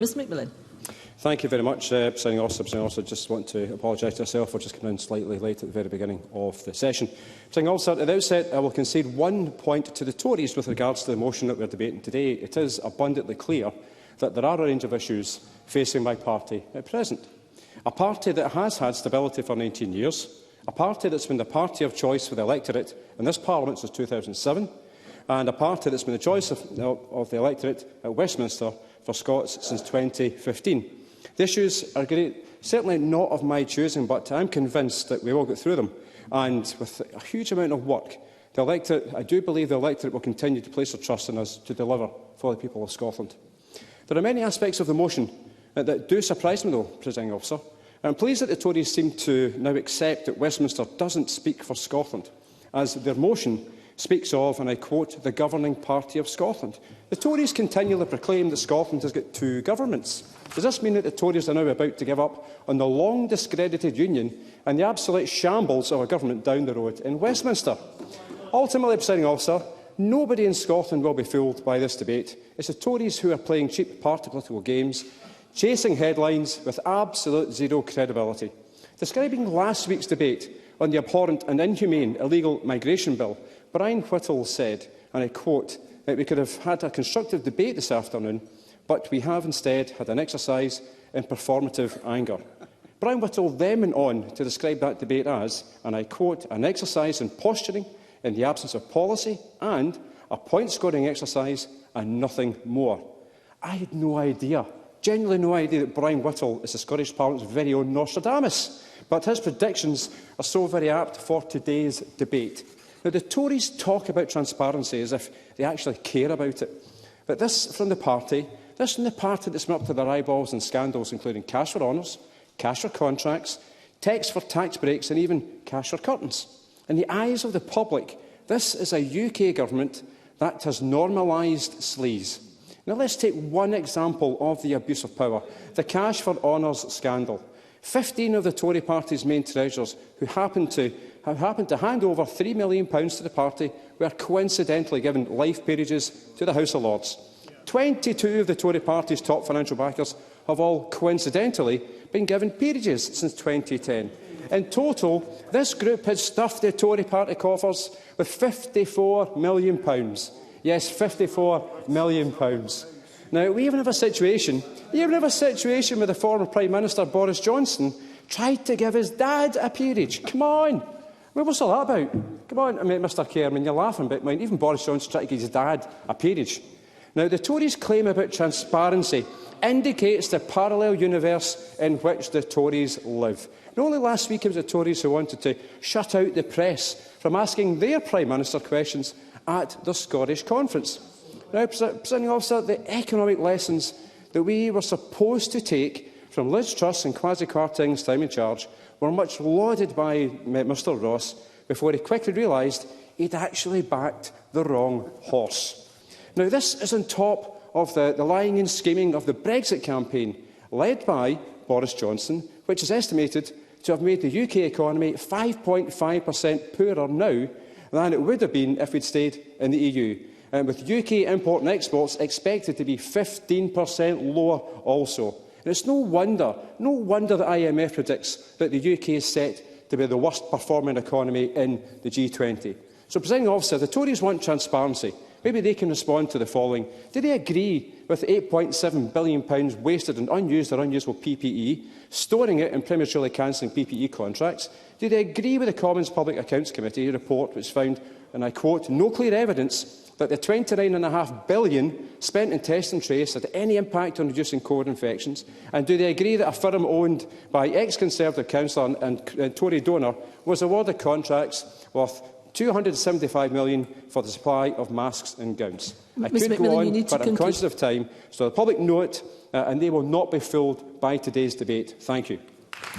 Ms Macmillan. Thank you very much, Presiding Officer. Presiding Officer, I just want to apologise to myself for just coming in slightly late at the very beginning of the session. Presiding Officer, at the outset, I will concede 1 point to the Tories with regards to the motion that we are debating today. It is abundantly clear that there are a range of issues facing my party at present. A party that has had stability for 19 years, a party that's been the party of choice for the electorate in this Parliament since 2007, and a party that's been the choice of the electorate at Westminster for Scots since 2015. The issues are certainly not of my choosing, but I am convinced that we will get through them. And with a huge amount of work, I do believe the electorate will continue to place their trust in us to deliver for the people of Scotland. There are many aspects of the motion that do surprise me, though, Presiding Officer. I'm pleased that the Tories seem to now accept that Westminster doesn't speak for Scotland, as their motion speaks of, and I quote, the governing party of Scotland. The Tories continually proclaim that Scotland has got 2 governments. Does this mean that the Tories are now about to give up on the long discredited Union and the absolute shambles of a government down the road in Westminster? Ultimately, Presiding Officer, nobody in Scotland will be fooled by this debate. It's the Tories who are playing cheap party political games, chasing headlines with absolute zero credibility. Describing last week's debate on the abhorrent and inhumane illegal migration bill, Brian Whittle said, and I quote, that we could have had a constructive debate this afternoon, but we have instead had an exercise in performative anger. Brian Whittle then went on to describe that debate as, and I quote, an exercise in posturing in the absence of policy and a point-scoring exercise and nothing more. I had no idea, genuinely no idea, that Brian Whittle is the Scottish Parliament's very own Nostradamus, but his predictions are so very apt for today's debate. Now, the Tories talk about transparency as if they actually care about it. But this from the party that's been up to their eyeballs in scandals including cash for honours, cash for contracts, text for tax breaks and even cash for curtains. In the eyes of the public, this is a UK government that has normalised sleaze. Now, let's take one example of the abuse of power, the cash for honours scandal. 15 of the Tory party's main treasurers who happened to hand over £3 million to the party were coincidentally given life peerages to the House of Lords. 22 of the Tory party's top financial backers have all coincidentally been given peerages since 2010. In total, this group has stuffed the Tory party coffers with £54 million. Yes, £54 million. Now, we even have a situation where the former Prime Minister, Boris Johnson, tried to give his dad a peerage. Come on! What's all that about? Come on, Mr Chairman, you're laughing, but even Boris Johnson tried to give his dad a peerage. Now, the Tories' claim about transparency indicates the parallel universe in which the Tories live. And only last week it was the Tories who wanted to shut out the press from asking their Prime Minister questions at the Scottish Conference. Now, Presiding Officer, the economic lessons that we were supposed to take from Liz Truss and Kwasi Kwarteng's time in charge were much lauded by Mr Ross before he quickly realised he'd actually backed the wrong horse. Now, this is on top of the lying and scheming of the Brexit campaign, led by Boris Johnson, which is estimated to have made the UK economy 5.5% poorer now than it would have been if we'd stayed in the EU, and with UK import and exports expected to be 15% lower also. And it's no wonder the IMF predicts that the UK is set to be the worst performing economy in the G20. So, Presiding Officer, the Tories want transparency. Maybe they can respond to the following. Do they agree with £8.7 billion wasted on unused or unusable PPE, storing it and prematurely cancelling PPE contracts? Do they agree with the Commons Public Accounts Committee report which found, and I quote, no clear evidence that the £29.5 billion spent in test and trace had any impact on reducing COVID infections? And do they agree that a firm owned by ex-Conservative councillor and Tory donor was awarded contracts worth £275 million for the supply of masks and gowns? I could go on, but I'm conscious of time, so the public know it, and they will not be fooled by today's debate. Thank you.